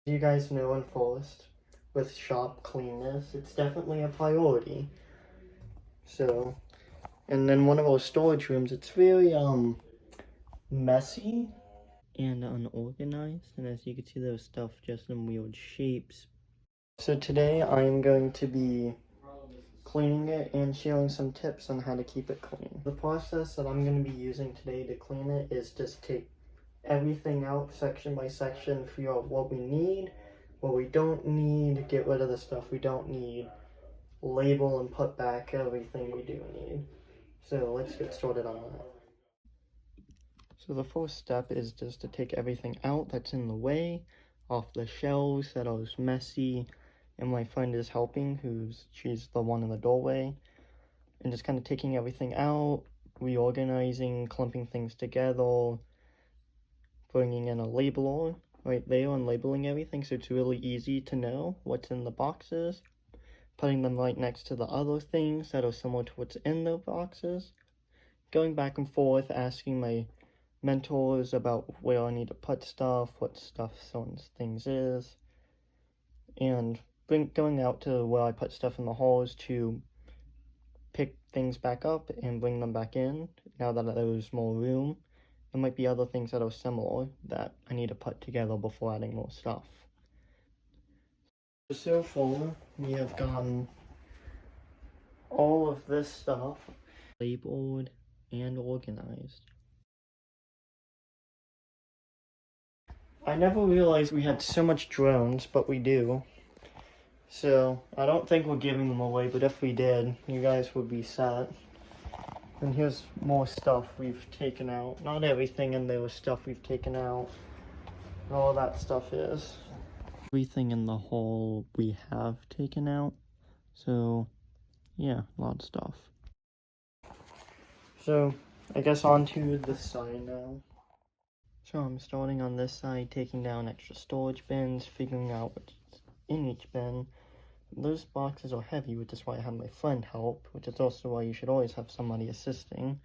You guys know in Forest, with shop cleanness, it's definitely a priority. So, and then one of our storage rooms, it's very messy and unorganized, and as you can see, there's stuff just in weird shapes. So today I'm going to be cleaning it and sharing some tips on how to keep it clean. The process that I'm going to be using today to clean it is just take everything out section by section, figure out what we need, what we don't need, get rid of the stuff we don't need, label and put back everything we do need. So let's get started on that. So the first step is just to take everything out that's in the way, off the shelves that are messy, and my friend is helping, she's the one in the doorway, and just kind of taking everything out, reorganizing, clumping things together, bringing in a labeler right there and labeling everything so it's really easy to know what's in the boxes, putting them right next to the other things that are similar to what's in the boxes, going back and forth asking my mentors about where I need to put stuff, what stuff certain things is, and going out to where I put stuff in the halls to pick things back up and bring them back in now that there's more room. There might be other things that are similar that I need to put together before adding more stuff. So far, we have gotten all of this stuff labeled and organized. I never realized we had so much drones, but we do. So, I don't think we're giving them away, but if we did, you guys would be set. And here's more stuff we've taken out. Not everything in there was stuff we've taken out. All that stuff is. Everything in the hall we have taken out. So, yeah, a lot of stuff. So, I guess onto the side now. So I'm starting on this side, taking down extra storage bins, figuring out what's in each bin. Those boxes are heavy, which is why I have my friend help, which is also why you should always have somebody assisting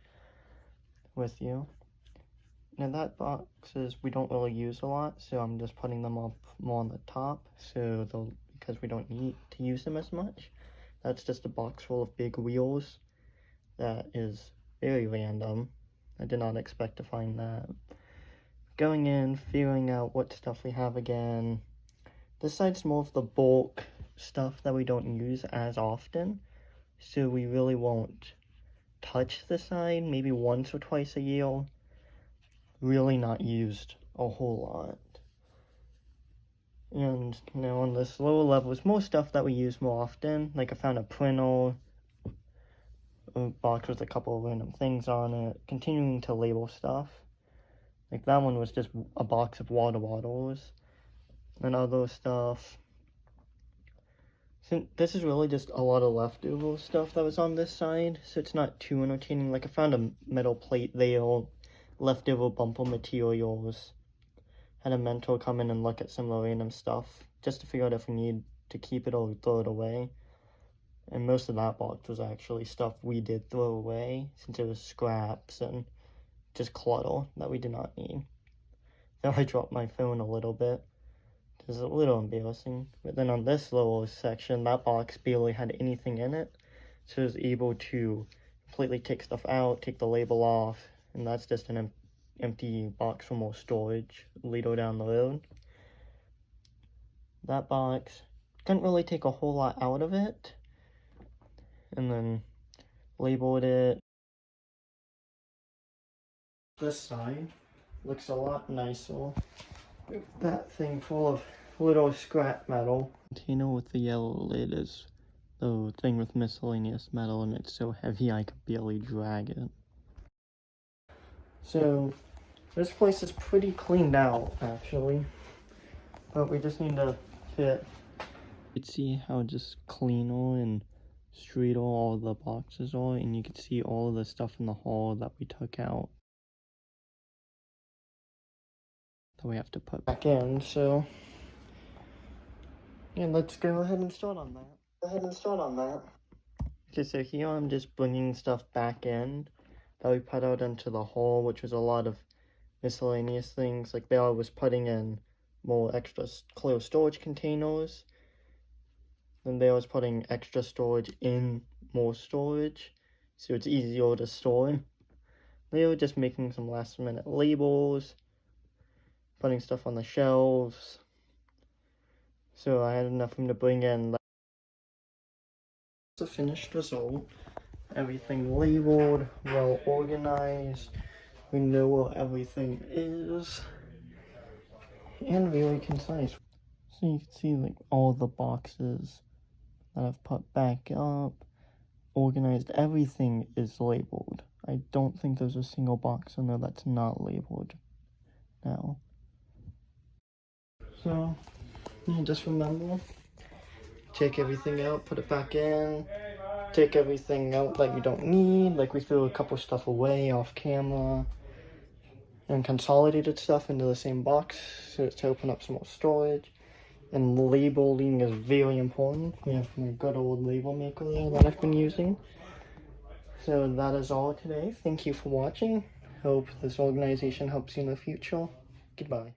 with you. Now that boxes we don't really use a lot, so I'm just putting them up more on the top, because we don't need to use them as much. That's just a box full of big wheels. That is very random. I did not expect to find that. Going in, figuring out what stuff we have again. This side's more of the bulk stuff that we don't use as often, so we really won't touch the side, maybe once or twice a year. Really not used a whole lot. And now on this lower level is more stuff that we use more often, like I found a printer, a box with a couple of random things on it, continuing to label stuff. Like that one was just a box of water bottles and other stuff. So this is really just a lot of leftover stuff that was on this side, so it's not too entertaining. Like I found a metal plate there, leftover bumper materials. Had a mentor come in and look at some of the random stuff just to figure out if we need to keep it or throw it away. And most of that box was actually stuff we did throw away, since it was scraps and just clutter that we did not need. Though I dropped my phone a little bit, which is a little embarrassing. But then on this little section, that box barely had anything in it, so I was able to completely take stuff out, take the label off, and that's just an empty box for more storage later down the road. That box, couldn't really take a whole lot out of it, and then labeled it. This side looks a lot nicer. That thing full of little scrap metal. Container with the yellow lid is the thing with miscellaneous metal, and it's so heavy I could barely drag it. So this place is pretty cleaned out actually, but we just need to fit. You can see how just cleaner and straighter all the boxes are, and you can see all of the stuff in the hall that we took out that we have to put back in. So yeah, let's go ahead and start on that. Okay, so here I'm just bringing stuff back in that we put out into the hall, which was a lot of miscellaneous things. Like there I was putting in more extra clear storage containers. Then they was putting extra storage in more storage, so it's easier to store. They were just making some last minute labels, putting stuff on the shelves. So I had enough room to bring in. It's a finished result. Everything labeled, well organized. We know where everything is, and really concise. So you can see like all the boxes that I've put back up, organized. Everything is labeled. I don't think there's a single box in there that's not labeled now. So yeah, just remember, take everything out, put it back in, take everything out that you don't need, like we threw a couple stuff away off camera, and consolidated stuff into the same box so to open up some more storage. And labeling is very important. We have my good old label maker there that I've been using. So that is all today. Thank you for watching. Hope this organization helps you in the future. Goodbye.